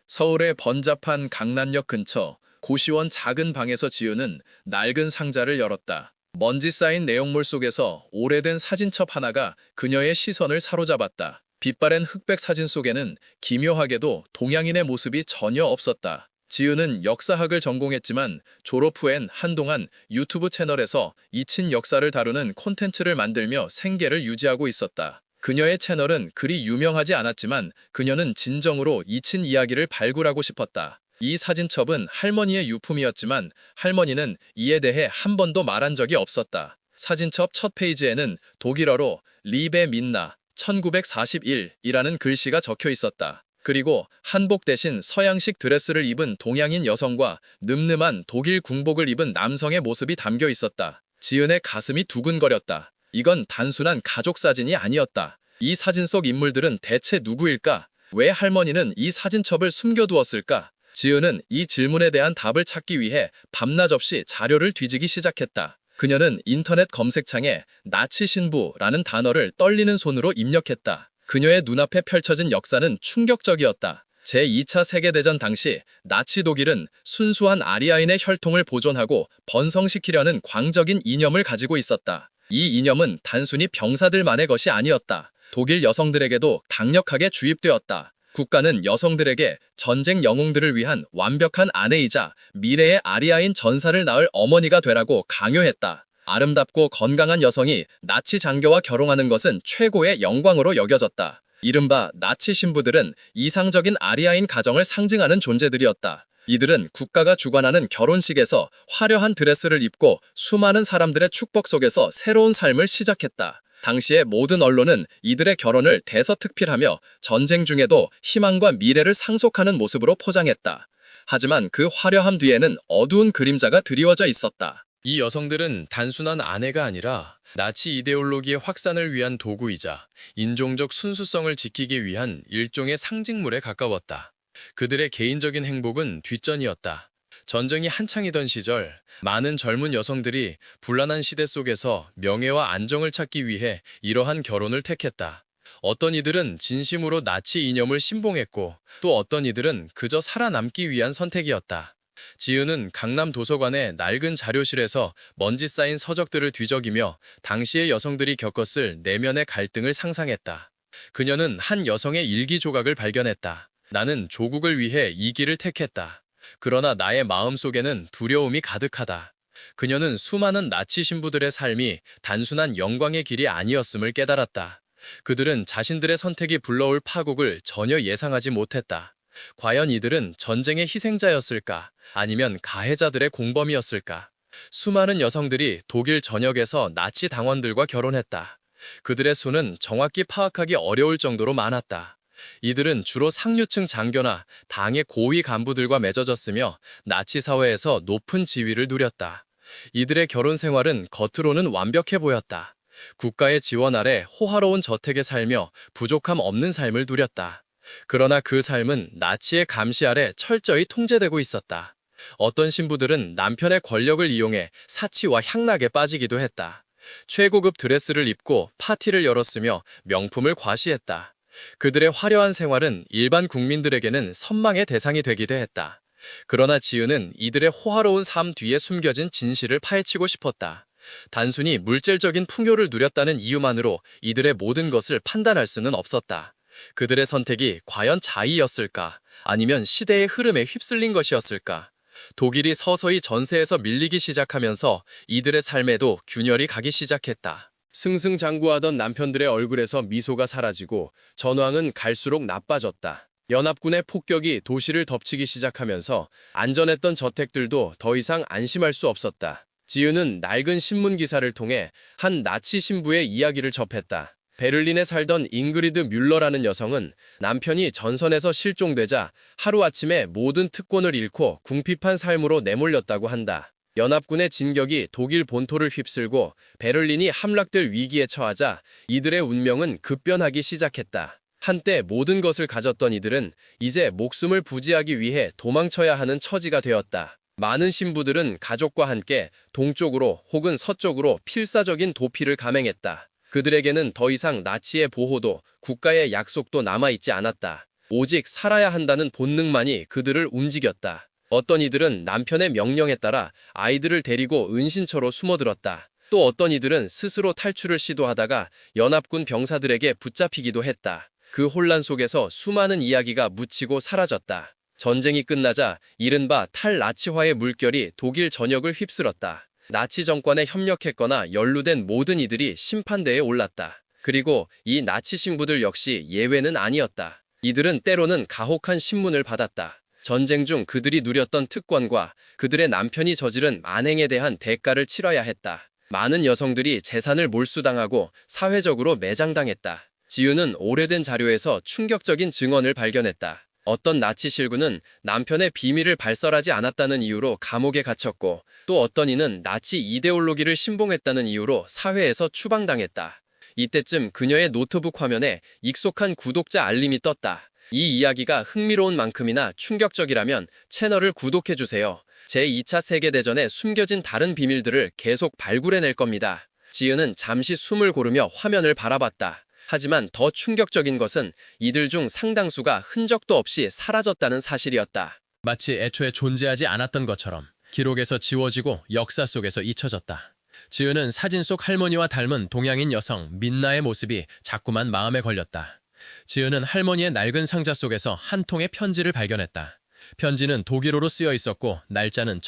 서울의 번잡한 강남역 근처 고시원 작은 방에서 지우는 낡은 상자를 열었다. 먼지 쌓인 내용물 속에서 오래된 사진첩 하나가 그녀의 시선을 사로잡았다. 빛바랜 흑백 사진 속에는 기묘하게도 동양인의 모습이 전혀 없었다. 지우는 역사학을 전공했지만 졸업 후엔 한동안 유튜브 채널에서 잊힌 역사를 다루는 콘텐츠를 만들며 생계를 유지하고 있었다. 그녀의 채널은 그리 유명하지 않았지만 그녀는 진정으로 잊힌 이야기를 발굴하고 싶었다. 이 사진첩은 할머니의 유품이었지만 할머니는 이에 대해 한 번도 말한 적이 없었다. 사진첩 첫 페이지에는 독일어로 리베 민나 1941이라는 글씨가 적혀 있었다. 그리고 한복 대신 서양식 드레스를 입은 동양인 여성과 늠름한 독일 군복을 입은 남성의 모습이 담겨 있었다. 지은의 가슴이 두근거렸다. 이건 단순한 가족 사진이 아니었다. 이 사진 속 인물들은 대체 누구일까? 왜 할머니는 이 사진첩을 숨겨두었을까? 지은은 이 질문에 대한 답을 찾기 위해 밤낮 없이 자료를 뒤지기 시작했다. 그녀는 인터넷 검색창에 나치 신부라는 단어를 떨리는 손으로 입력했다. 그녀의 눈앞에 펼쳐진 역사는 충격적이었다. 제2차 세계대전 당시 나치 독일은 순수한 아리아인의 혈통을 보존하고 번성시키려는 광적인 이념을 가지고 있었다. 이 이념은 단순히 병사들만의 것이 아니었다. 독일 여성들에게도 강력하게 주입되었다. 국가는 여성들에게 전쟁 영웅들을 위한 완벽한 아내이자 미래의 아리아인 전사를 낳을 어머니가 되라고 강요했다. 아름답고 건강한 여성이 나치 장교와 결혼하는 것은 최고의 영광으로 여겨졌다. 이른바 나치 신부들은 이상적인 아리아인 가정을 상징하는 존재들이었다. 이들은 국가가 주관하는 결혼식에서 화려한 드레스를 입고 수많은 사람들의 축복 속에서 새로운 삶을 시작했다. 당시의 모든 언론은 이들의 결혼을 대서특필하며 전쟁 중에도 희망과 미래를 상속하는 모습으로 포장했다. 하지만 그 화려함 뒤에는 어두운 그림자가 드리워져 있었다. 이 여성들은 단순한 아내가 아니라 나치 이데올로기의 확산을 위한 도구이자 인종적 순수성을 지키기 위한 일종의 상징물에 가까웠다. 그들의 개인적인 행복은 뒷전이었다. 전쟁이 한창이던 시절, 많은 젊은 여성들이 불안한 시대 속에서 명예와 안정을 찾기 위해 이러한 결혼을 택했다. 어떤 이들은 진심으로 나치 이념을 신봉했고 또 어떤 이들은 그저 살아남기 위한 선택이었다. 지은은 강남 도서관의 낡은 자료실에서 먼지 쌓인 서적들을 뒤적이며 당시의 여성들이 겪었을 내면의 갈등을 상상했다. 그녀는 한 여성의 일기 조각을 발견했다. 나는 조국을 위해 이 길을 택했다. 그러나 나의 마음속에는 두려움이 가득하다. 그녀는 수많은 나치 신부들의 삶이 단순한 영광의 길이 아니었음을 깨달았다. 그들은 자신들의 선택이 불러올 파국을 전혀 예상하지 못했다. 과연 이들은 전쟁의 희생자였을까? 아니면 가해자들의 공범이었을까? 수많은 여성들이 독일 전역에서 나치 당원들과 결혼했다. 그들의 수는 정확히 파악하기 어려울 정도로 많았다. 이들은 주로 상류층 장교나 당의 고위 간부들과 맺어졌으며 나치 사회에서 높은 지위를 누렸다. 이들의 결혼 생활은 겉으로는 완벽해 보였다. 국가의 지원 아래 호화로운 저택에 살며 부족함 없는 삶을 누렸다. 그러나 그 삶은 나치의 감시 아래 철저히 통제되고 있었다. 어떤 신부들은 남편의 권력을 이용해 사치와 향락에 빠지기도 했다. 최고급 드레스를 입고 파티를 열었으며 명품을 과시했다. 그들의 화려한 생활은 일반 국민들에게는 선망의 대상이 되기도 했다. 그러나 지은은 이들의 호화로운 삶 뒤에 숨겨진 진실을 파헤치고 싶었다. 단순히 물질적인 풍요를 누렸다는 이유만으로 이들의 모든 것을 판단할 수는 없었다. 그들의 선택이 과연 자의였을까? 아니면 시대의 흐름에 휩쓸린 것이었을까? 독일이 서서히 전세에서 밀리기 시작하면서 이들의 삶에도 균열이 가기 시작했다. 승승장구하던 남편들의 얼굴에서 미소가 사라지고 전황은 갈수록 나빠졌다. 연합군의 폭격이 도시를 덮치기 시작하면서 안전했던 저택들도 더 이상 안심할 수 없었다. 지은은 낡은 신문 기사를 통해 한 나치 신부의 이야기를 접했다. 베를린에 살던 잉그리드 뮬러라는 여성은 남편이 전선에서 실종되자 하루아침에 모든 특권을 잃고 궁핍한 삶으로 내몰렸다고 한다. 연합군의 진격이 독일 본토를 휩쓸고 베를린이 함락될 위기에 처하자 이들의 운명은 급변하기 시작했다. 한때 모든 것을 가졌던 이들은 이제 목숨을 부지하기 위해 도망쳐야 하는 처지가 되었다. 많은 신부들은 가족과 함께 동쪽으로 혹은 서쪽으로 필사적인 도피를 감행했다. 그들에게는 더 이상 나치의 보호도 국가의 약속도 남아있지 않았다. 오직 살아야 한다는 본능만이 그들을 움직였다. 어떤 이들은 남편의 명령에 따라 아이들을 데리고 은신처로 숨어들었다. 또 어떤 이들은 스스로 탈출을 시도하다가 연합군 병사들에게 붙잡히기도 했다. 그 혼란 속에서 수많은 이야기가 묻히고 사라졌다. 전쟁이 끝나자 이른바 탈나치화의 물결이 독일 전역을 휩쓸었다. 나치 정권에 협력했거나 연루된 모든 이들이 심판대에 올랐다. 그리고 이 나치 신부들 역시 예외는 아니었다. 이들은 때로는 가혹한 신문을 받았다. 전쟁 중 그들이 누렸던 특권과 그들의 남편이 저지른 만행에 대한 대가를 치러야 했다. 많은 여성들이 재산을 몰수당하고 사회적으로 매장당했다. 지은은 오래된 자료에서 충격적인 증언을 발견했다. 어떤 나치 실구는 남편의 비밀을 발설하지 않았다는 이유로 감옥에 갇혔고, 또 어떤 이는 나치 이데올로기를 신봉했다는 이유로 사회에서 추방당했다. 이때쯤 그녀의 노트북 화면에 익숙한 구독자 알림이 떴다. 이 이야기가 흥미로운 만큼이나 충격적이라면 채널을 구독해주세요. 제2차 세계대전에 숨겨진 다른 비밀들을 계속 발굴해낼 겁니다. 지은은 잠시 숨을 고르며 화면을 바라봤다. 하지만 더 충격적인 것은 이들 중 상당수가 흔적도 없이 사라졌다는 사실이었다. 마치 애초에 존재하지 않았던 것처럼 기록에서 지워지고 역사 속에서 잊혀졌다. 지은은 사진 속 할머니와 닮은 동양인 여성 민나의 모습이 자꾸만 마음에 걸렸다. 지은은 할머니의 낡은 상자 속에서 한 통의 편지를 발견했다. 편지는 독일어로 쓰여 있었고 날짜는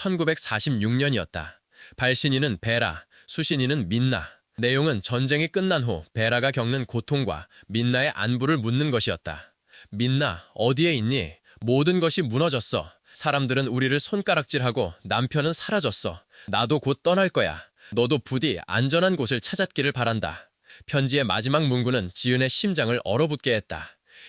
1946년이었다. 발신인은 베라, 수신인은 민나. 내용은 전쟁이 끝난 후 베라가 겪는 고통과 민나의 안부를 묻는 것이었다. 민나, 어디에 있니? 모든 것이 무너졌어. 사람들은 우리를 손가락질하고 남편은 사라졌어. 나도 곧 떠날 거야. 너도 부디 안전한 곳을 찾았기를 바란다. 편지의 마지막 문구는 지은의 심장을 얼어붙게 했다.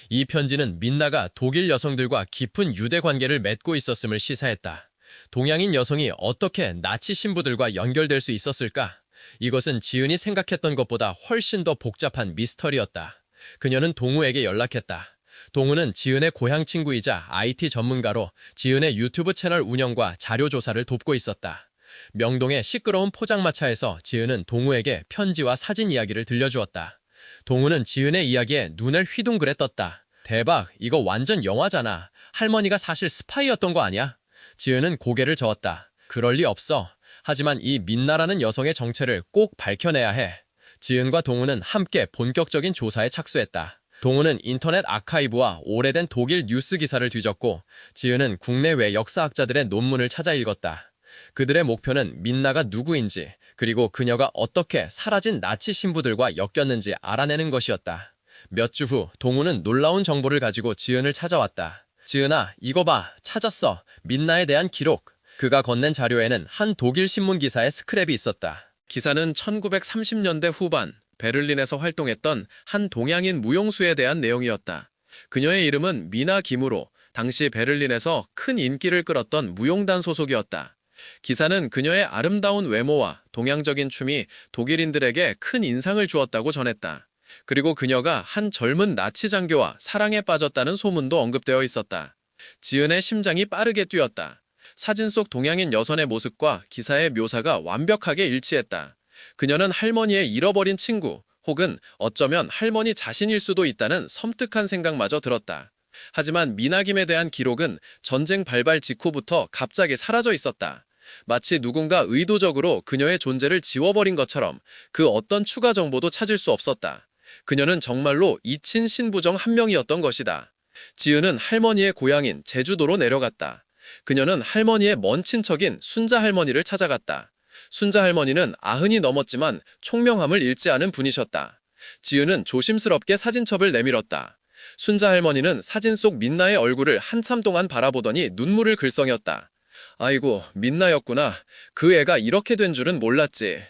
이 편지는 민나가 독일 여성들과 깊은 유대 관계를 맺고 있었음을 시사했다. 동양인 여성이 어떻게 나치 신부들과 연결될 수 있었을까? 이것은 지은이 생각했던 것보다 훨씬 더 복잡한 미스터리였다. 그녀는 동우에게 연락했다. 동우는 지은의 고향 친구이자 IT 전문가로 지은의 유튜브 채널 운영과 자료 조사를 돕고 있었다. 명동의 시끄러운 포장마차에서 지은은 동우에게 편지와 사진 이야기를 들려주었다. 동우는 지은의 이야기에 눈을 휘둥그레 떴다. 대박, 이거 완전 영화잖아. 할머니가 사실 스파이였던 거 아니야? 지은은 고개를 저었다. 그럴 리 없어. 하지만 이 민나라는 여성의 정체를 꼭 밝혀내야 해. 지은과 동우는 함께 본격적인 조사에 착수했다. 동우는 인터넷 아카이브와 오래된 독일 뉴스 기사를 뒤졌고, 지은은 국내외 역사학자들의 논문을 찾아 읽었다. 그들의 목표는 민나가 누구인지, 그리고 그녀가 어떻게 사라진 나치 신부들과 엮였는지 알아내는 것이었다. 몇 주 후 동우는 놀라운 정보를 가지고 지은을 찾아왔다. 지은아, 이거 봐. 찾았어. 민나에 대한 기록. 그가 건넨 자료에는 한 독일 신문 기사의 스크랩이 있었다. 기사는 1930년대 후반 베를린에서 활동했던 한 동양인 무용수에 대한 내용이었다. 그녀의 이름은 미나 김으로 당시 베를린에서 큰 인기를 끌었던 무용단 소속이었다. 기사는 그녀의 아름다운 외모와 동양적인 춤이 독일인들에게 큰 인상을 주었다고 전했다. 그리고 그녀가 한 젊은 나치 장교와 사랑에 빠졌다는 소문도 언급되어 있었다. 지은의 심장이 빠르게 뛰었다. 사진 속 동양인 여성의 모습과 기사의 묘사가 완벽하게 일치했다. 그녀는 할머니의 잃어버린 친구, 혹은 어쩌면 할머니 자신일 수도 있다는 섬뜩한 생각마저 들었다. 하지만 미나김에 대한 기록은 전쟁 발발 직후부터 갑자기 사라져 있었다. 마치 누군가 의도적으로 그녀의 존재를 지워버린 것처럼 그 어떤 추가 정보도 찾을 수 없었다. 그녀는 정말로 잊힌 신부중 한 명이었던 것이다. 지은은 할머니의 고향인 제주도로 내려갔다. 그녀는 할머니의 먼 친척인 순자 할머니를 찾아갔다. 순자 할머니는 90이 넘었지만 총명함을 잃지 않은 분이셨다. 지은은 조심스럽게 사진첩을 내밀었다. 순자 할머니는 사진 속 민나의 얼굴을 한참 동안 바라보더니 눈물을 글썽였다. 아이고, 민나였구나. 그 애가 이렇게 된 줄은 몰랐지.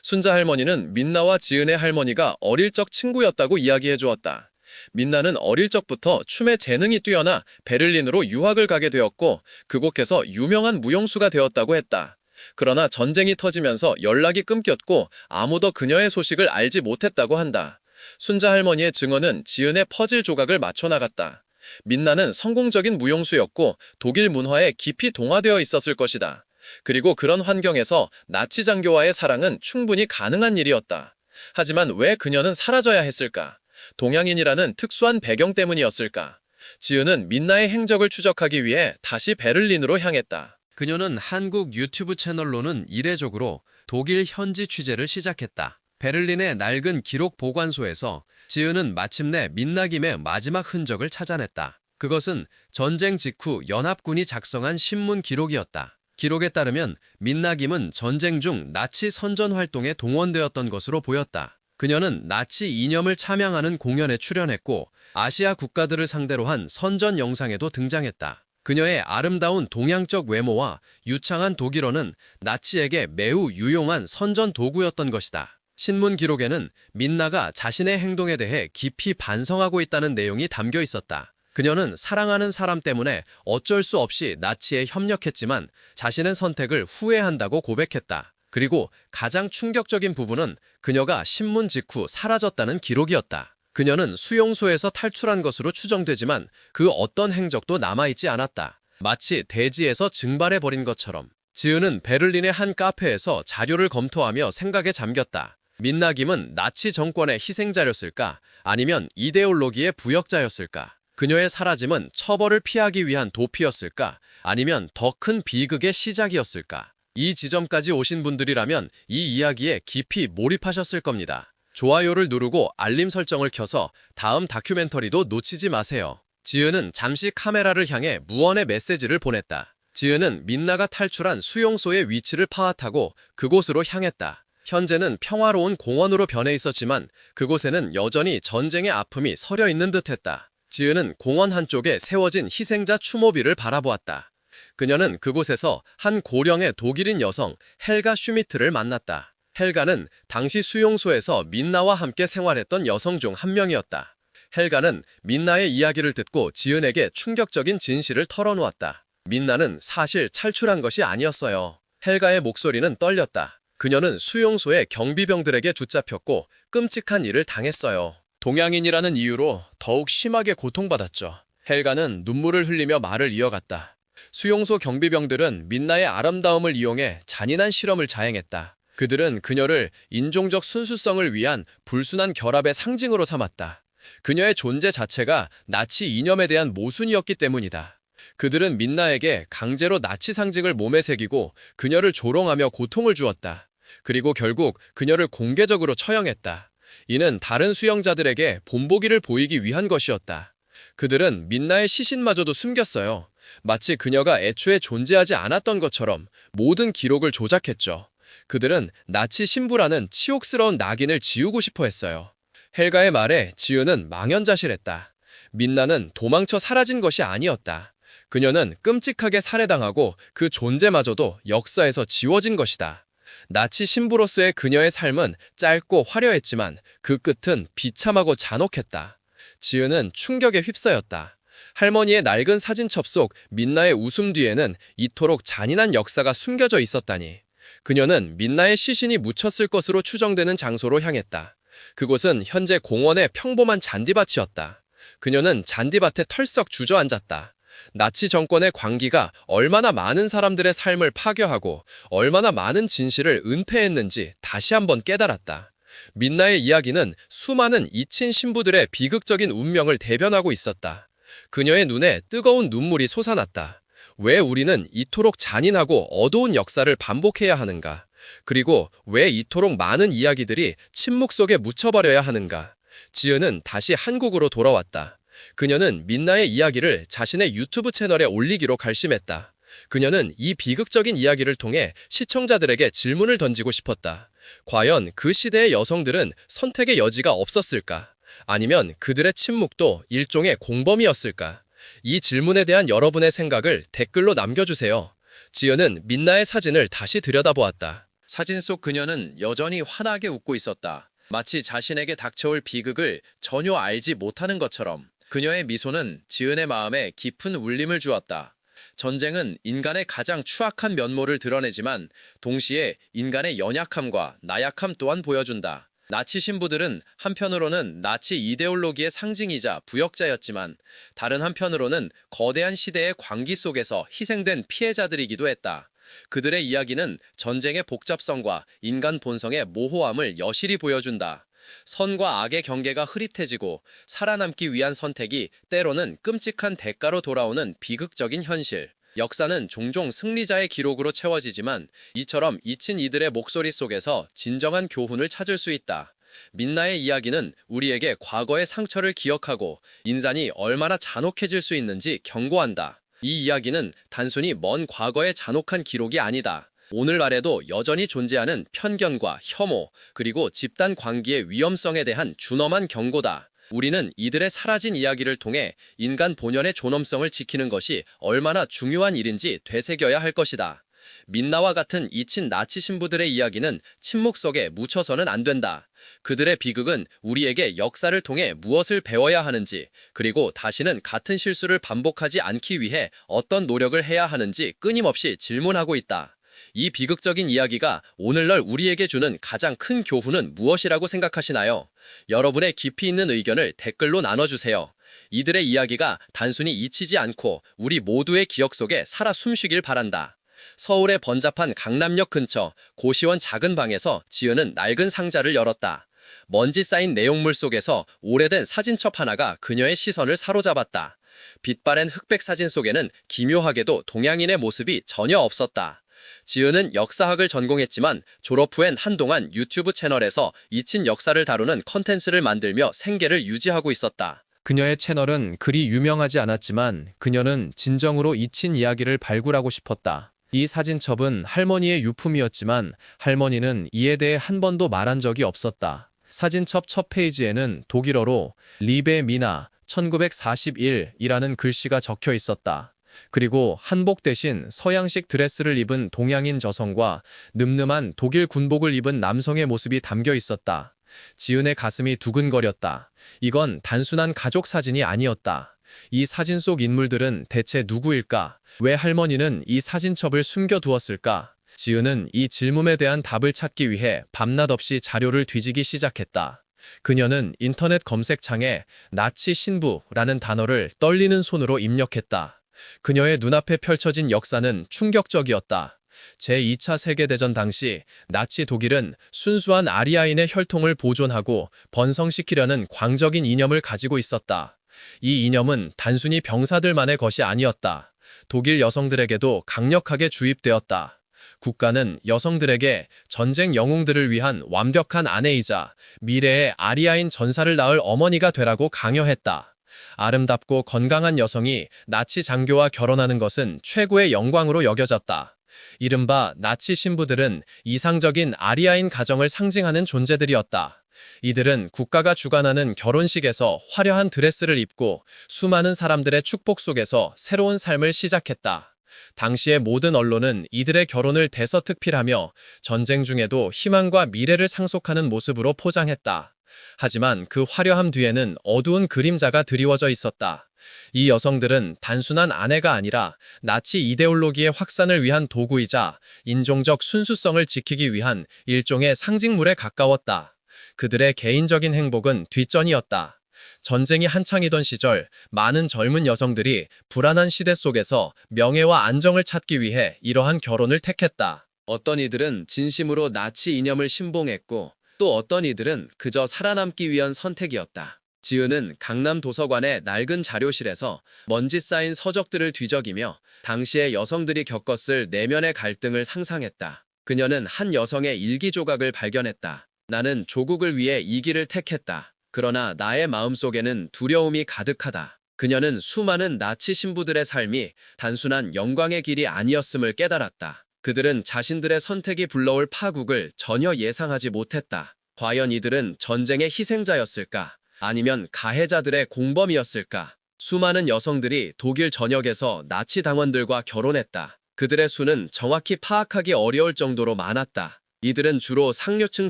순자 할머니는 민나와 지은의 할머니가 어릴 적 친구였다고 이야기해 주었다. 민나는 어릴 적부터 춤에 재능이 뛰어나 베를린으로 유학을 가게 되었고 그곳에서 유명한 무용수가 되었다고 했다. 그러나 전쟁이 터지면서 연락이 끊겼고 아무도 그녀의 소식을 알지 못했다고 한다. 순자 할머니의 증언은 지은의 퍼즐 조각을 맞춰 나갔다. 민나는 성공적인 무용수였고 독일 문화에 깊이 동화되어 있었을 것이다. 그리고 그런 환경에서 나치 장교와의 사랑은 충분히 가능한 일이었다. 하지만 왜 그녀는 사라져야 했을까? 동양인이라는 특수한 배경 때문이었을까? 지은은 민나의 행적을 추적하기 위해 다시 베를린으로 향했다. 그녀는 한국 유튜브 채널로는 이례적으로 독일 현지 취재를 시작했다. 베를린의 낡은 기록 보관소에서 지은은 마침내 민나김의 마지막 흔적을 찾아냈다. 그것은 전쟁 직후 연합군이 작성한 신문 기록이었다. 기록에 따르면 민나김은 전쟁 중 나치 선전 활동에 동원되었던 것으로 보였다. 그녀는 나치 이념을 참양하는 공연에 출연했고 아시아 국가들을 상대로 한 선전 영상에도 등장했다. 그녀의 아름다운 동양적 외모와 유창한 독일어는 나치에게 매우 유용한 선전 도구였던 것이다. 신문 기록에는 민나가 자신의 행동에 대해 깊이 반성하고 있다는 내용이 담겨 있었다. 그녀는 사랑하는 사람 때문에 어쩔 수 없이 나치에 협력했지만 자신의 선택을 후회한다고 고백했다. 그리고 가장 충격적인 부분은 그녀가 신문 직후 사라졌다는 기록이었다. 그녀는 수용소에서 탈출한 것으로 추정되지만 그 어떤 행적도 남아있지 않았다. 마치 대지에서 증발해버린 것처럼. 지은은 베를린의 한 카페에서 자료를 검토하며 생각에 잠겼다. 민나김은 나치 정권의 희생자였을까? 아니면 이데올로기의 부역자였을까? 그녀의 사라짐은 처벌을 피하기 위한 도피였을까? 아니면 더 큰 비극의 시작이었을까? 이 지점까지 오신 분들이라면 이 이야기에 깊이 몰입하셨을 겁니다. 좋아요를 누르고 알림 설정을 켜서 다음 다큐멘터리도 놓치지 마세요. 지은은 잠시 카메라를 향해 무언의 메시지를 보냈다. 지은은 민나가 탈출한 수용소의 위치를 파악하고 그곳으로 향했다. 현재는 평화로운 공원으로 변해 있었지만 그곳에는 여전히 전쟁의 아픔이 서려 있는 듯했다. 지은은 공원 한쪽에 세워진 희생자 추모비를 바라보았다. 그녀는 그곳에서 한 고령의 독일인 여성 헬가 슈미트를 만났다. 헬가는 당시 수용소에서 민나와 함께 생활했던 여성 중 한 명이었다. 헬가는 민나의 이야기를 듣고 지은에게 충격적인 진실을 털어놓았다. 민나는 사실 탈출한 것이 아니었어요. 헬가의 목소리는 떨렸다. 그녀는 수용소의 경비병들에게 붙잡혔고 끔찍한 일을 당했어요. 동양인이라는 이유로 더욱 심하게 고통받았죠. 헬가는 눈물을 흘리며 말을 이어갔다. 수용소 경비병들은 민나의 아름다움을 이용해 잔인한 실험을 자행했다. 그들은 그녀를 인종적 순수성을 위한 불순한 결합의 상징으로 삼았다. 그녀의 존재 자체가 나치 이념에 대한 모순이었기 때문이다. 그들은 민나에게 강제로 나치 상징을 몸에 새기고 그녀를 조롱하며 고통을 주었다. 그리고 결국 그녀를 공개적으로 처형했다. 이는 다른 수용자들에게 본보기를 보이기 위한 것이었다. 그들은 민나의 시신마저도 숨겼어요. 마치 그녀가 애초에 존재하지 않았던 것처럼 모든 기록을 조작했죠. 그들은 나치 신부라는 치욕스러운 낙인을 지우고 싶어 했어요. 헬가의 말에 지은은 망연자실했다. 민나는 도망쳐 사라진 것이 아니었다. 그녀는 끔찍하게 살해당하고 그 존재마저도 역사에서 지워진 것이다. 나치 신부로서의 그녀의 삶은 짧고 화려했지만 그 끝은 비참하고 잔혹했다. 지은은 충격에 휩싸였다. 할머니의 낡은 사진첩 속 민나의 웃음 뒤에는 이토록 잔인한 역사가 숨겨져 있었다니. 그녀는 민나의 시신이 묻혔을 것으로 추정되는 장소로 향했다. 그곳은 현재 공원의 평범한 잔디밭이었다. 그녀는 잔디밭에 털썩 주저앉았다. 나치 정권의 광기가 얼마나 많은 사람들의 삶을 파괴하고 얼마나 많은 진실을 은폐했는지 다시 한번 깨달았다. 민나의 이야기는 수많은 잊힌 신부들의 비극적인 운명을 대변하고 있었다. 그녀의 눈에 뜨거운 눈물이 솟아났다. 왜 우리는 이토록 잔인하고 어두운 역사를 반복해야 하는가? 그리고 왜 이토록 많은 이야기들이 침묵 속에 묻혀버려야 하는가? 지은은 다시 한국으로 돌아왔다. 그녀는 민나의 이야기를 자신의 유튜브 채널에 올리기로 결심했다. 그녀는 이 비극적인 이야기를 통해 시청자들에게 질문을 던지고 싶었다. 과연 그 시대의 여성들은 선택의 여지가 없었을까? 아니면 그들의 침묵도 일종의 공범이었을까? 이 질문에 대한 여러분의 생각을 댓글로 남겨주세요. 지은은 민나의 사진을 다시 들여다보았다. 사진 속 그녀는 여전히 환하게 웃고 있었다. 마치 자신에게 닥쳐올 비극을 전혀 알지 못하는 것처럼. 그녀의 미소는 지은의 마음에 깊은 울림을 주었다. 전쟁은 인간의 가장 추악한 면모를 드러내지만 동시에 인간의 연약함과 나약함 또한 보여준다. 나치 신부들은 한편으로는 나치 이데올로기의 상징이자 부역자였지만 다른 한편으로는 거대한 시대의 광기 속에서 희생된 피해자들이기도 했다. 그들의 이야기는 전쟁의 복잡성과 인간 본성의 모호함을 여실히 보여준다. 선과 악의 경계가 흐릿해지고 살아남기 위한 선택이 때로는 끔찍한 대가로 돌아오는 비극적인 현실. 역사는 종종 승리자의 기록으로 채워지지만 이처럼 잊힌 이들의 목소리 속에서 진정한 교훈을 찾을 수 있다. 민나의 이야기는 우리에게 과거의 상처를 기억하고 인간이 얼마나 잔혹해질 수 있는지 경고한다. 이 이야기는 단순히 먼 과거의 잔혹한 기록이 아니다. 오늘날에도 여전히 존재하는 편견과 혐오, 그리고 집단 관계의 위험성에 대한 준엄한 경고다. 우리는 이들의 사라진 이야기를 통해 인간 본연의 존엄성을 지키는 것이 얼마나 중요한 일인지 되새겨야 할 것이다. 민나와 같은 잊힌 나치 신부들의 이야기는 침묵 속에 묻혀서는 안 된다. 그들의 비극은 우리에게 역사를 통해 무엇을 배워야 하는지, 그리고 다시는 같은 실수를 반복하지 않기 위해 어떤 노력을 해야 하는지 끊임없이 질문하고 있다. 이 비극적인 이야기가 오늘날 우리에게 주는 가장 큰 교훈은 무엇이라고 생각하시나요? 여러분의 깊이 있는 의견을 댓글로 나눠주세요. 이들의 이야기가 단순히 잊히지 않고 우리 모두의 기억 속에 살아 숨쉬길 바란다. 서울의 번잡한 강남역 근처 고시원 작은 방에서 지은은 낡은 상자를 열었다. 먼지 쌓인 내용물 속에서 오래된 사진첩 하나가 그녀의 시선을 사로잡았다. 빛바랜 흑백 사진 속에는 기묘하게도 동양인의 모습이 전혀 없었다. 지은은 역사학을 전공했지만 졸업 후엔 한동안 유튜브 채널에서 잊힌 역사를 다루는 컨텐츠를 만들며 생계를 유지하고 있었다. 그녀의 채널은 그리 유명하지 않았지만 그녀는 진정으로 잊힌 이야기를 발굴하고 싶었다. 이 사진첩은 할머니의 유품이었지만 할머니는 이에 대해 한 번도 말한 적이 없었다. 사진첩 첫 페이지에는 독일어로 리베 미나 1941이라는 글씨가 적혀 있었다. 그리고 한복 대신 서양식 드레스를 입은 동양인 저성과 늠름한 독일 군복을 입은 남성의 모습이 담겨 있었다. 지은의 가슴이 두근거렸다. 이건 단순한 가족 사진이 아니었다. 이 사진 속 인물들은 대체 누구일까? 왜 할머니는 이 사진첩을 숨겨두었을까? 지은은 이 질문에 대한 답을 찾기 위해 밤낮 없이 자료를 뒤지기 시작했다. 그녀는 인터넷 검색창에 나치 신부라는 단어를 떨리는 손으로 입력했다. 그녀의 눈앞에 펼쳐진 역사는 충격적이었다. 제2차 세계대전 당시 나치 독일은 순수한 아리아인의 혈통을 보존하고 번성시키려는 광적인 이념을 가지고 있었다. 이 이념은 단순히 병사들만의 것이 아니었다. 독일 여성들에게도 강력하게 주입되었다. 국가는 여성들에게 전쟁 영웅들을 위한 완벽한 아내이자 미래의 아리아인 전사를 낳을 어머니가 되라고 강요했다. 아름답고 건강한 여성이 나치 장교와 결혼하는 것은 최고의 영광으로 여겨졌다. 이른바 나치 신부들은 이상적인 아리아인 가정을 상징하는 존재들이었다. 이들은 국가가 주관하는 결혼식에서 화려한 드레스를 입고 수많은 사람들의 축복 속에서 새로운 삶을 시작했다. 당시의 모든 언론은 이들의 결혼을 대서특필하며 전쟁 중에도 희망과 미래를 상속하는 모습으로 포장했다. 하지만 그 화려함 뒤에는 어두운 그림자가 드리워져 있었다. 이 여성들은 단순한 아내가 아니라 나치 이데올로기의 확산을 위한 도구이자 인종적 순수성을 지키기 위한 일종의 상징물에 가까웠다. 그들의 개인적인 행복은 뒷전이었다. 전쟁이 한창이던 시절 많은 젊은 여성들이 불안한 시대 속에서 명예와 안정을 찾기 위해 이러한 결혼을 택했다. 어떤 이들은 진심으로 나치 이념을 신봉했고 또 어떤 이들은 그저 살아남기 위한 선택이었다. 지은은 강남 도서관의 낡은 자료실에서 먼지 쌓인 서적들을 뒤적이며 당시의 여성들이 겪었을 내면의 갈등을 상상했다. 그녀는 한 여성의 일기 조각을 발견했다. 나는 조국을 위해 이 길을 택했다. 그러나 나의 마음속에는 두려움이 가득하다. 그녀는 수많은 나치 신부들의 삶이 단순한 영광의 길이 아니었음을 깨달았다. 그들은 자신들의 선택이 불러올 파국을 전혀 예상하지 못했다. 과연 이들은 전쟁의 희생자였을까? 아니면 가해자들의 공범이었을까? 수많은 여성들이 독일 전역에서 나치 당원들과 결혼했다. 그들의 수는 정확히 파악하기 어려울 정도로 많았다. 이들은 주로 상류층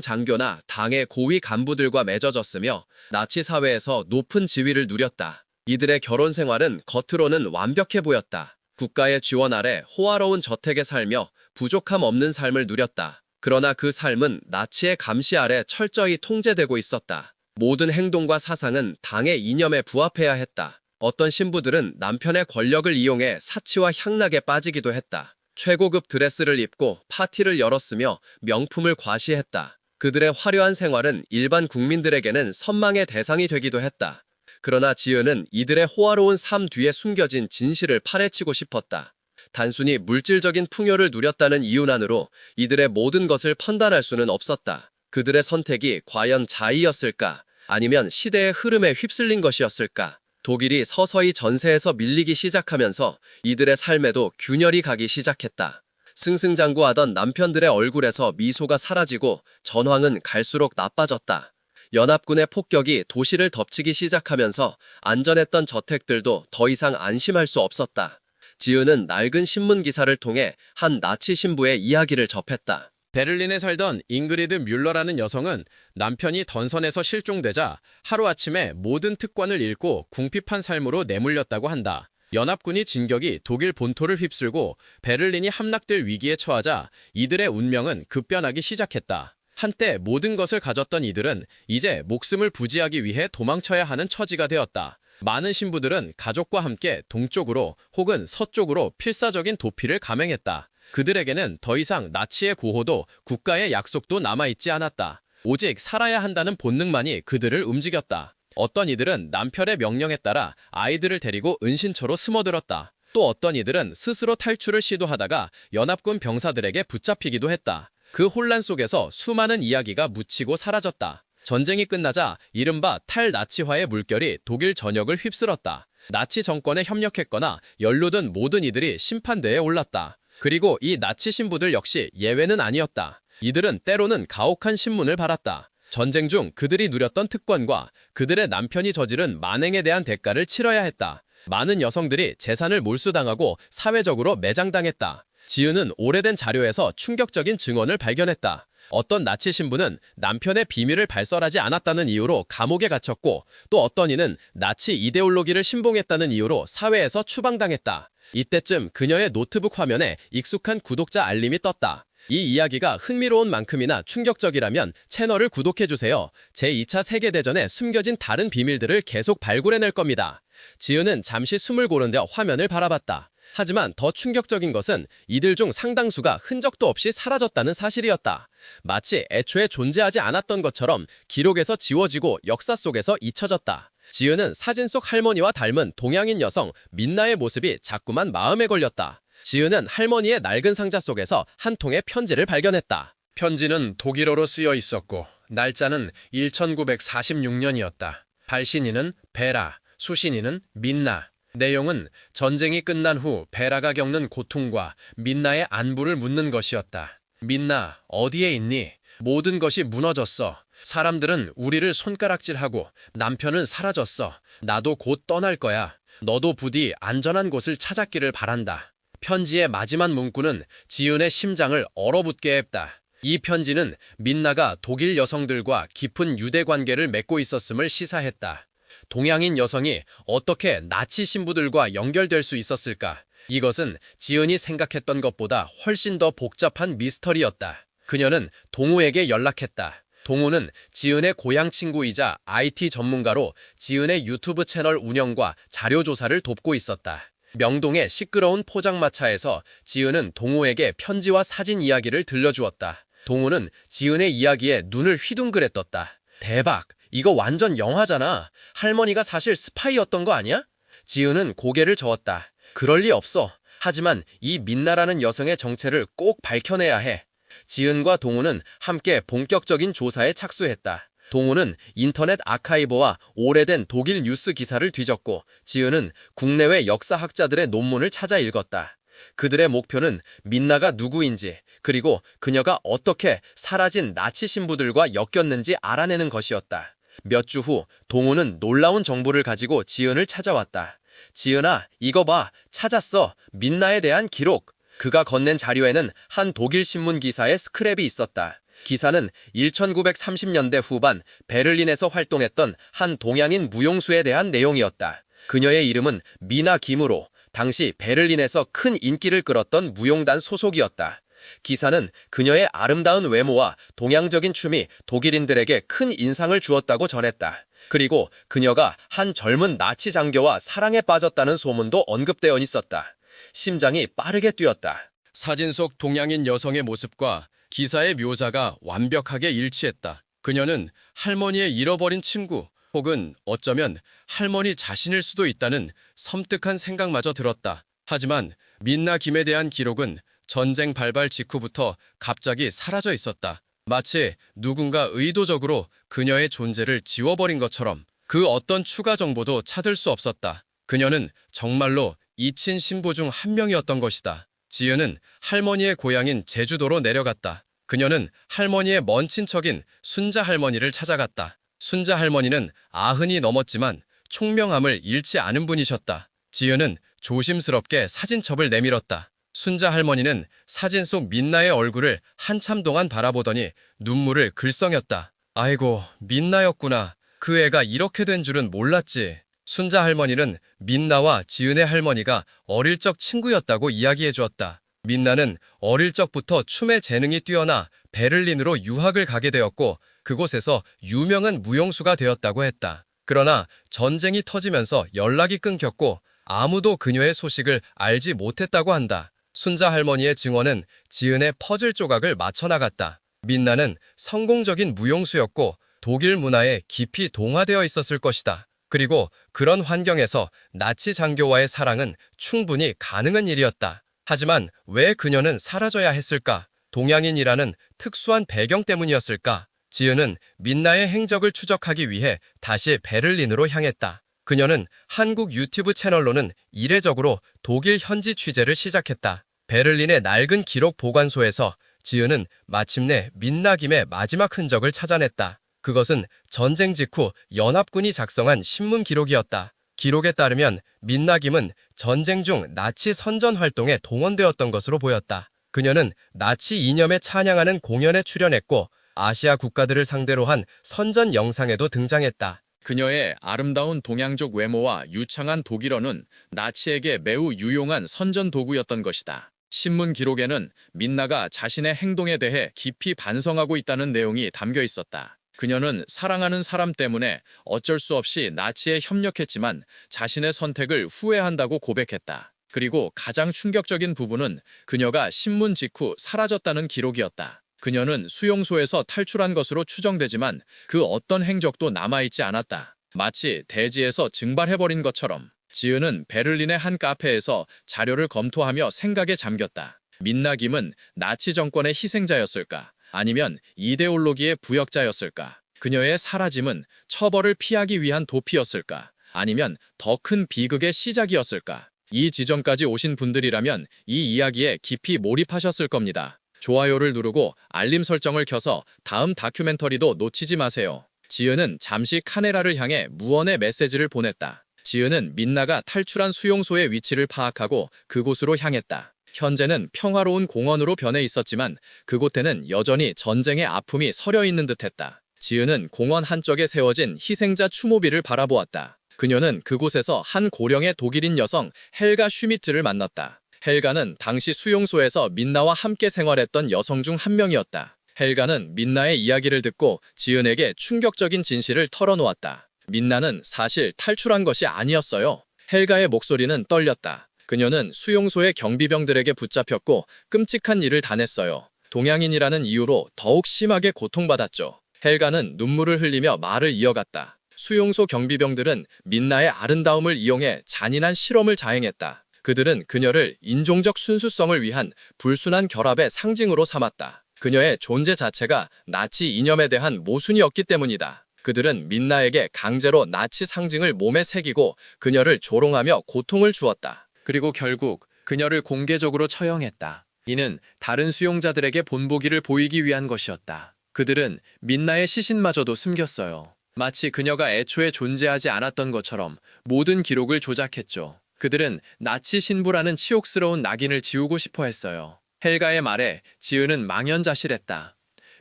장교나 당의 고위 간부들과 맺어졌으며 나치 사회에서 높은 지위를 누렸다. 이들의 결혼 생활은 겉으로는 완벽해 보였다. 국가의 지원 아래 호화로운 저택에 살며 부족함 없는 삶을 누렸다. 그러나 그 삶은 나치의 감시 아래 철저히 통제되고 있었다. 모든 행동과 사상은 당의 이념에 부합해야 했다. 어떤 신부들은 남편의 권력을 이용해 사치와 향락에 빠지기도 했다. 최고급 드레스를 입고 파티를 열었으며 명품을 과시했다. 그들의 화려한 생활은 일반 국민들에게는 선망의 대상이 되기도 했다. 그러나 지은은 이들의 호화로운 삶 뒤에 숨겨진 진실을 파헤치고 싶었다. 단순히 물질적인 풍요를 누렸다는 이유만으로 이들의 모든 것을 판단할 수는 없었다. 그들의 선택이 과연 자의였을까? 아니면 시대의 흐름에 휩쓸린 것이었을까? 독일이 서서히 전세에서 밀리기 시작하면서 이들의 삶에도 균열이 가기 시작했다. 승승장구하던 남편들의 얼굴에서 미소가 사라지고 전황은 갈수록 나빠졌다. 연합군의 폭격이 도시를 덮치기 시작하면서 안전했던 저택들도 더 이상 안심할 수 없었다. 지은은 낡은 신문 기사를 통해 한 나치 신부의 이야기를 접했다. 베를린에 살던 잉그리드 뮬러라는 여성은 남편이 던선에서 실종되자 하루아침에 모든 특권을 잃고 궁핍한 삶으로 내몰렸다고 한다. 연합군이 진격이 독일 본토를 휩쓸고 베를린이 함락될 위기에 처하자 이들의 운명은 급변하기 시작했다. 한때 모든 것을 가졌던 이들은 이제 목숨을 부지하기 위해 도망쳐야 하는 처지가 되었다. 많은 신부들은 가족과 함께 동쪽으로 혹은 서쪽으로 필사적인 도피를 감행했다. 그들에게는 더 이상 나치의 고호도 국가의 약속도 남아있지 않았다. 오직 살아야 한다는 본능만이 그들을 움직였다. 어떤 이들은 남편의 명령에 따라 아이들을 데리고 은신처로 숨어들었다. 또 어떤 이들은 스스로 탈출을 시도하다가 연합군 병사들에게 붙잡히기도 했다. 그 혼란 속에서 수많은 이야기가 묻히고 사라졌다. 전쟁이 끝나자 이른바 탈나치화의 물결이 독일 전역을 휩쓸었다. 나치 정권에 협력했거나 연루된 모든 이들이 심판대에 올랐다. 그리고 이 나치 신부들 역시 예외는 아니었다. 이들은 때로는 가혹한 신문을 받았다. 전쟁 중 그들이 누렸던 특권과 그들의 남편이 저지른 만행에 대한 대가를 치러야 했다. 많은 여성들이 재산을 몰수당하고 사회적으로 매장당했다. 지은은 오래된 자료에서 충격적인 증언을 발견했다. 어떤 나치 신부는 남편의 비밀을 발설하지 않았다는 이유로 감옥에 갇혔고 또 어떤 이는 나치 이데올로기를 신봉했다는 이유로 사회에서 추방당했다. 이때쯤 그녀의 노트북 화면에 익숙한 구독자 알림이 떴다. 이 이야기가 흥미로운 만큼이나 충격적이라면 채널을 구독해주세요. 제2차 세계대전에 숨겨진 다른 비밀들을 계속 발굴해낼 겁니다. 지은은 잠시 숨을 고른 데 화면을 바라봤다. 하지만 더 충격적인 것은 이들 중 상당수가 흔적도 없이 사라졌다는 사실이었다. 마치 애초에 존재하지 않았던 것처럼 기록에서 지워지고 역사 속에서 잊혀졌다. 지은은 사진 속 할머니와 닮은 동양인 여성 민나의 모습이 자꾸만 마음에 걸렸다. 지은은 할머니의 낡은 상자 속에서 한 통의 편지를 발견했다. 편지는 독일어로 쓰여 있었고 날짜는 1946년이었다. 발신인은 베라, 수신인은 민나. 내용은 전쟁이 끝난 후 베라가 겪는 고통과 민나의 안부를 묻는 것이었다. 민나, 어디에 있니? 모든 것이 무너졌어. 사람들은 우리를 손가락질하고 남편은 사라졌어. 나도 곧 떠날 거야. 너도 부디 안전한 곳을 찾았기를 바란다. 편지의 마지막 문구는 지은의 심장을 얼어붙게 했다. 이 편지는 민나가 독일 여성들과 깊은 유대 관계를 맺고 있었음을 시사했다. 동양인 여성이 어떻게 나치 신부들과 연결될 수 있었을까? 이것은 지은이 생각했던 것보다 훨씬 더 복잡한 미스터리였다. 그녀는 동우에게 연락했다. 동우는 지은의 고향 친구이자 IT 전문가로 지은의 유튜브 채널 운영과 자료 조사를 돕고 있었다. 명동의 시끄러운 포장마차에서 지은은 동우에게 편지와 사진 이야기를 들려주었다. 동우는 지은의 이야기에 눈을 휘둥그레 떴다. 대박! 이거 완전 영화잖아. 할머니가 사실 스파이였던 거 아니야? 지은은 고개를 저었다. 그럴 리 없어. 하지만 이 민나라는 여성의 정체를 꼭 밝혀내야 해. 지은과 동우는 함께 본격적인 조사에 착수했다. 동우는 인터넷 아카이브와 오래된 독일 뉴스 기사를 뒤졌고 지은은 국내외 역사학자들의 논문을 찾아 읽었다. 그들의 목표는 민나가 누구인지 그리고 그녀가 어떻게 사라진 나치 신부들과 엮였는지 알아내는 것이었다. 몇 주 후 동우는 놀라운 정보를 가지고 지은을 찾아왔다. 지은아, 이거 봐. 찾았어. 민나에 대한 기록. 그가 건넨 자료에는 한 독일 신문 기사의 스크랩이 있었다. 기사는 1930년대 후반 베를린에서 활동했던 한 동양인 무용수에 대한 내용이었다. 그녀의 이름은 미나 김으로 당시 베를린에서 큰 인기를 끌었던 무용단 소속이었다. 기사는 그녀의 아름다운 외모와 동양적인 춤이 독일인들에게 큰 인상을 주었다고 전했다. 그리고 그녀가 한 젊은 나치 장교와 사랑에 빠졌다는 소문도 언급되어 있었다. 심장이 빠르게 뛰었다. 사진 속 동양인 여성의 모습과 기사의 묘사가 완벽하게 일치했다. 그녀는 할머니의 잃어버린 친구 혹은 어쩌면 할머니 자신일 수도 있다는 섬뜩한 생각마저 들었다. 하지만 민나 김에 대한 기록은 전쟁 발발 직후부터 갑자기 사라져 있었다. 마치 누군가 의도적으로 그녀의 존재를 지워버린 것처럼 그 어떤 추가 정보도 찾을 수 없었다. 그녀는 정말로 이친 신부 중 한 명이었던 것이다. 지은은 할머니의 고향인 제주도로 내려갔다. 그녀는 할머니의 먼 친척인 순자 할머니를 찾아갔다. 순자 할머니는 90이 넘었지만 총명함을 잃지 않은 분이셨다. 지은은 조심스럽게 사진첩을 내밀었다. 순자 할머니는 사진 속 민나의 얼굴을 한참 동안 바라보더니 눈물을 글썽였다. 아이고, 민나였구나. 그 애가 이렇게 된 줄은 몰랐지. 순자 할머니는 민나와 지은의 할머니가 어릴 적 친구였다고 이야기해 주었다. 민나는 어릴 적부터 춤에 재능이 뛰어나 베를린으로 유학을 가게 되었고 그곳에서 유명한 무용수가 되었다고 했다. 그러나 전쟁이 터지면서 연락이 끊겼고 아무도 그녀의 소식을 알지 못했다고 한다. 순자 할머니의 증언은 지은의 퍼즐 조각을 맞춰나갔다. 민나는 성공적인 무용수였고 독일 문화에 깊이 동화되어 있었을 것이다. 그리고 그런 환경에서 나치 장교와의 사랑은 충분히 가능한 일이었다. 하지만 왜 그녀는 사라져야 했을까? 동양인이라는 특수한 배경 때문이었을까? 지은은 민나의 행적을 추적하기 위해 다시 베를린으로 향했다. 그녀는 한국 유튜브 채널로는 이례적으로 독일 현지 취재를 시작했다. 베를린의 낡은 기록 보관소에서 지은은 마침내 민나 김의 마지막 흔적을 찾아냈다. 그것은 전쟁 직후 연합군이 작성한 신문 기록이었다. 기록에 따르면 민나 김은 전쟁 중 나치 선전 활동에 동원되었던 것으로 보였다. 그녀는 나치 이념에 찬양하는 공연에 출연했고 아시아 국가들을 상대로 한 선전 영상에도 등장했다. 그녀의 아름다운 동양적 외모와 유창한 독일어는 나치에게 매우 유용한 선전 도구였던 것이다. 신문 기록에는 민나가 자신의 행동에 대해 깊이 반성하고 있다는 내용이 담겨 있었다. 그녀는 사랑하는 사람 때문에 어쩔 수 없이 나치에 협력했지만 자신의 선택을 후회한다고 고백했다. 그리고 가장 충격적인 부분은 그녀가 신문 직후 사라졌다는 기록이었다. 그녀는 수용소에서 탈출한 것으로 추정되지만 그 어떤 행적도 남아있지 않았다. 마치 대지에서 증발해버린 것처럼. 지은은 베를린의 한 카페에서 자료를 검토하며 생각에 잠겼다. 민나 김은 나치 정권의 희생자였을까? 아니면 이데올로기의 부역자였을까? 그녀의 사라짐은 처벌을 피하기 위한 도피였을까? 아니면 더 큰 비극의 시작이었을까? 이 지점까지 오신 분들이라면 이 이야기에 깊이 몰입하셨을 겁니다. 좋아요를 누르고 알림 설정을 켜서 다음 다큐멘터리도 놓치지 마세요. 지은은 잠시 카네라를 향해 무언의 메시지를 보냈다. 지은은 민나가 탈출한 수용소의 위치를 파악하고 그곳으로 향했다. 현재는 평화로운 공원으로 변해 있었지만 그곳에는 여전히 전쟁의 아픔이 서려 있는 듯했다. 지은은 공원 한쪽에 세워진 희생자 추모비를 바라보았다. 그녀는 그곳에서 한 고령의 독일인 여성 헬가 슈미트를 만났다. 헬가는 당시 수용소에서 민나와 함께 생활했던 여성 중 한 명이었다. 헬가는 민나의 이야기를 듣고 지은에게 충격적인 진실을 털어놓았다. 민나는 사실 탈출한 것이 아니었어요. 헬가의 목소리는 떨렸다. 그녀는 수용소의 경비병들에게 붙잡혔고 끔찍한 일을 당했어요. 동양인이라는 이유로 더욱 심하게 고통받았죠. 헬가는 눈물을 흘리며 말을 이어갔다. 수용소 경비병들은 민나의 아름다움을 이용해 잔인한 실험을 자행했다. 그들은 그녀를 인종적 순수성을 위한 불순한 결합의 상징으로 삼았다. 그녀의 존재 자체가 나치 이념에 대한 모순이었기 때문이다. 그들은 민나에게 강제로 나치 상징을 몸에 새기고 그녀를 조롱하며 고통을 주었다. 그리고 결국 그녀를 공개적으로 처형했다. 이는 다른 수용자들에게 본보기를 보이기 위한 것이었다. 그들은 민나의 시신마저도 숨겼어요. 마치 그녀가 애초에 존재하지 않았던 것처럼 모든 기록을 조작했죠. 그들은 나치 신부라는 치욕스러운 낙인을 지우고 싶어 했어요. 헬가의 말에 지은은 망연자실했다.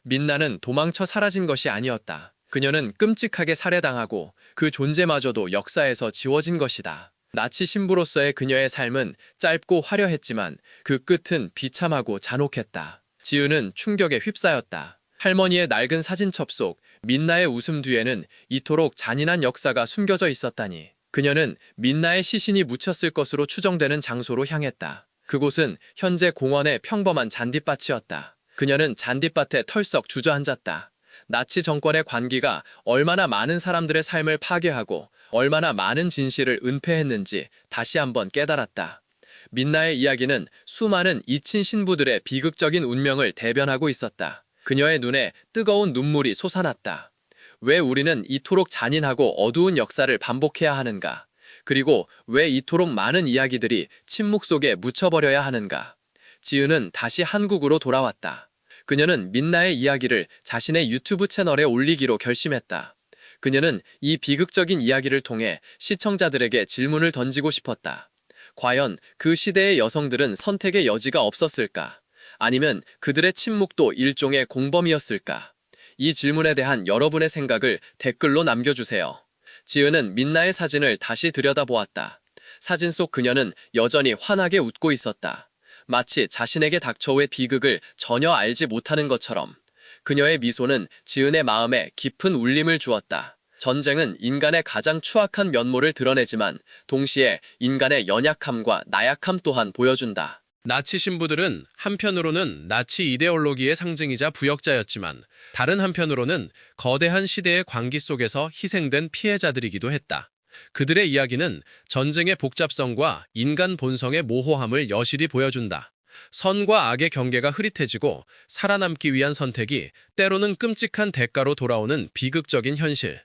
민나는 도망쳐 사라진 것이 아니었다. 그녀는 끔찍하게 살해당하고 그 존재마저도 역사에서 지워진 것이다. 나치 신부로서의 그녀의 삶은 짧고 화려했지만 그 끝은 비참하고 잔혹했다. 지은은 충격에 휩싸였다. 할머니의 낡은 사진첩 속 민나의 웃음 뒤에는 이토록 잔인한 역사가 숨겨져 있었다니. 그녀는 민나의 시신이 묻혔을 것으로 추정되는 장소로 향했다. 그곳은 현재 공원의 평범한 잔디밭이었다. 그녀는 잔디밭에 털썩 주저앉았다. 나치 정권의 관기가 얼마나 많은 사람들의 삶을 파괴하고 얼마나 많은 진실을 은폐했는지 다시 한번 깨달았다. 민나의 이야기는 수많은 이친 신부들의 비극적인 운명을 대변하고 있었다. 그녀의 눈에 뜨거운 눈물이 솟아났다. 왜 우리는 이토록 잔인하고 어두운 역사를 반복해야 하는가? 그리고 왜 이토록 많은 이야기들이 침묵 속에 묻혀버려야 하는가? 지은은 다시 한국으로 돌아왔다. 그녀는 민나의 이야기를 자신의 유튜브 채널에 올리기로 결심했다. 그녀는 이 비극적인 이야기를 통해 시청자들에게 질문을 던지고 싶었다. 과연 그 시대의 여성들은 선택의 여지가 없었을까? 아니면 그들의 침묵도 일종의 공범이었을까? 이 질문에 대한 여러분의 생각을 댓글로 남겨주세요. 지은은 민나의 사진을 다시 들여다보았다. 사진 속 그녀는 여전히 환하게 웃고 있었다. 마치 자신에게 닥쳐올 비극을 전혀 알지 못하는 것처럼. 그녀의 미소는 지은의 마음에 깊은 울림을 주었다. 전쟁은 인간의 가장 추악한 면모를 드러내지만 동시에 인간의 연약함과 나약함 또한 보여준다. 나치 신부들은 한편으로는 나치 이데올로기의 상징이자 부역자였지만 다른 한편으로는 거대한 시대의 광기 속에서 희생된 피해자들이기도 했다. 그들의 이야기는 전쟁의 복잡성과 인간 본성의 모호함을 여실히 보여준다. 선과 악의 경계가 흐릿해지고 살아남기 위한 선택이 때로는 끔찍한 대가로 돌아오는 비극적인 현실.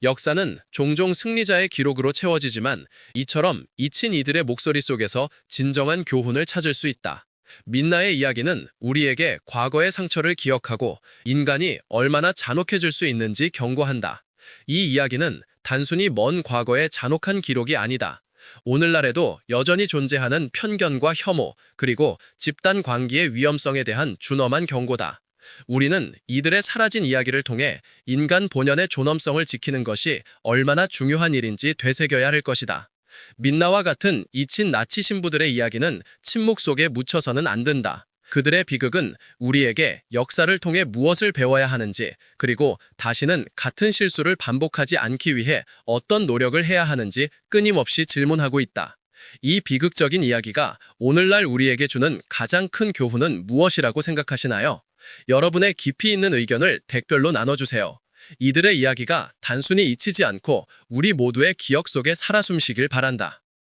역사는 종종 승리자의 기록으로 채워지지만 이처럼 잊힌 이들의 목소리 속에서 진정한 교훈을 찾을 수 있다. 민나의 이야기는 우리에게 과거의 상처를 기억하고 인간이 얼마나 잔혹해질 수 있는지 경고한다. 이 이야기는 단순히 먼 과거의 잔혹한 기록이 아니다. 오늘날에도 여전히 존재하는 편견과 혐오, 그리고 집단 관계의 위험성에 대한 준엄한 경고다. 우리는 이들의 사라진 이야기를 통해 인간 본연의 존엄성을 지키는 것이 얼마나 중요한 일인지 되새겨야 할 것이다. 민나와 같은 잊힌 나치 신부들의 이야기는 침묵 속에 묻혀서는 안 된다. 그들의 비극은 우리에게 역사를 통해 무엇을 배워야 하는지, 그리고 다시는 같은 실수를 반복하지 않기 위해 어떤 노력을 해야 하는지 끊임없이 질문하고 있다. 이 비극적인 이야기가 오늘날 우리에게 주는 가장 큰 교훈은 무엇이라고 생각하시나요? 여러분의 깊이 있는 의견을 댓글로 나눠주세요. 이들의 이야기가 단순히 잊히지 않고 우리 모두의 기억 속에 살아 숨쉬길 바란다.